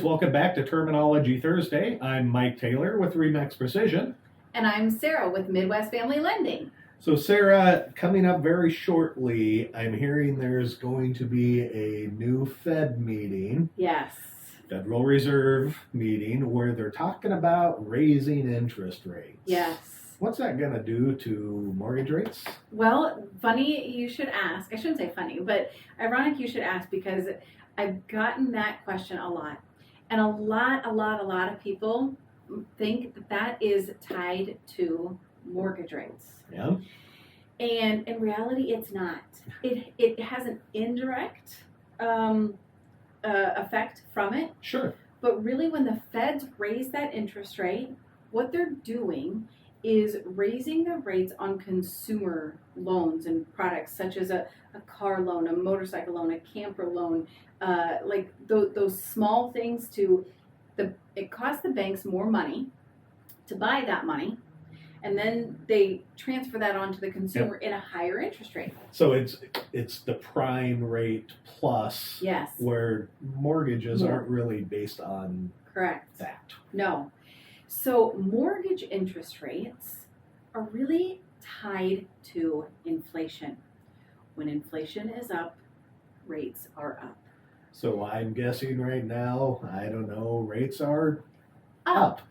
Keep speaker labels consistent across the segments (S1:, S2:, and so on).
S1: welcome back to Terminology Thursday. I'm Mike Taylor with REMAX Precision.
S2: And I'm Sarah with Midwest Family Lending.
S1: So Sarah, coming up very shortly, I'm hearing there's going to be a new Fed meeting,
S2: Yes.
S1: Federal Reserve meeting, where they're talking about raising interest rates.
S2: Yes.
S1: What's that going to do to mortgage rates?
S2: Well, funny you should ask. I shouldn't say funny, but ironic you should ask, because I've gotten that question a lot. And a lot of people think that that is tied to mortgage rates.
S1: Yeah.
S2: And in reality, it's not. It has an indirect effect from it.
S1: Sure.
S2: But really, when the feds raise that interest rate, what they're doing is raising the rates on consumer loans and products such as a car loan, a motorcycle loan, a camper loan, like those small things. It costs the banks more money to buy that money, and then they transfer that onto the consumer in a higher interest rate.
S1: So it's the prime rate plus,
S2: Yes.
S1: where mortgages aren't really based on
S2: Correct.
S1: that.
S2: No. So mortgage interest rates are really tied to inflation. When inflation is up, rates are up.
S1: So I'm guessing right now, I don't know, rates are up.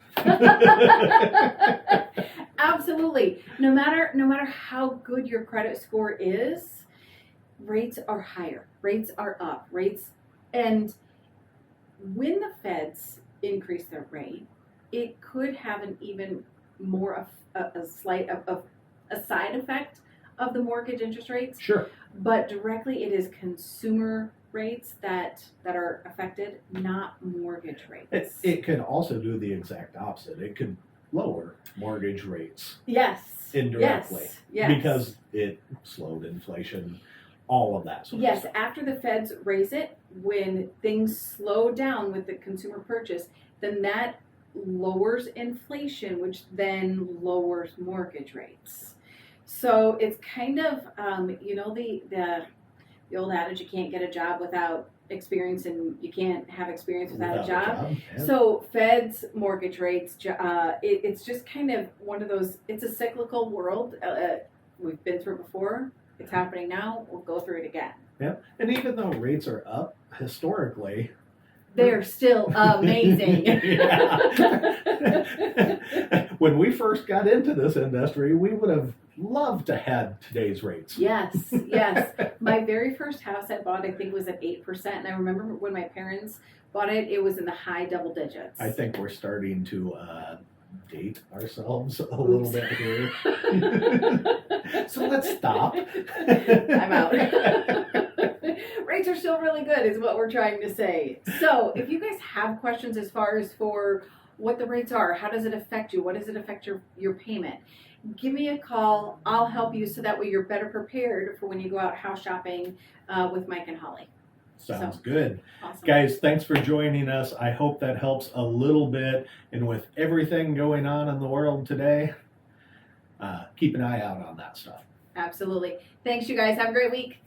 S2: Absolutely. No matter how good your credit score is, rates are higher. Rates are up. And when the feds increase their rate, it could have an even more of a side effect of the mortgage interest rates.
S1: Sure.
S2: But directly, it is consumer rates that are affected, not mortgage rates.
S1: It could also do the exact opposite. It could lower mortgage rates.
S2: Yes.
S1: Indirectly.
S2: Yes.
S1: Because it slowed inflation, all of that sort of
S2: Yes,
S1: stuff.
S2: after the feds raise it, when things slow down with the consumer purchase, then that lowers inflation, which then lowers mortgage rates. So it's kind of, the old adage, you can't get a job without experience, and you can't have experience without a job.
S1: Yeah.
S2: So Fed's mortgage rates, it's just kind of one of those, it's a cyclical world. We've been through it before. It's happening now. We'll go through it again.
S1: Yeah. And even though rates are up historically,
S2: They're still amazing.
S1: When we first got into this industry, we would have loved to have today's rates.
S2: Yes. My very first house I bought, I think, was at 8%. And I remember when my parents bought it, it was in the high double digits.
S1: I think we're starting to date ourselves a little bit here. So let's stop.
S2: I'm out. Rates are still really good is what we're trying to say. So if you guys have questions as far as for what the rates are, how does it affect you, what does it affect your payment, give me a call. I'll help you so that way you're better prepared for when you go out house shopping with Mike and Holly.
S1: Sounds good.
S2: Awesome.
S1: Guys, thanks for joining us. I hope that helps a little bit. And with everything going on in the world today, keep an eye out on that stuff.
S2: Absolutely. Thanks, you guys. Have a great week.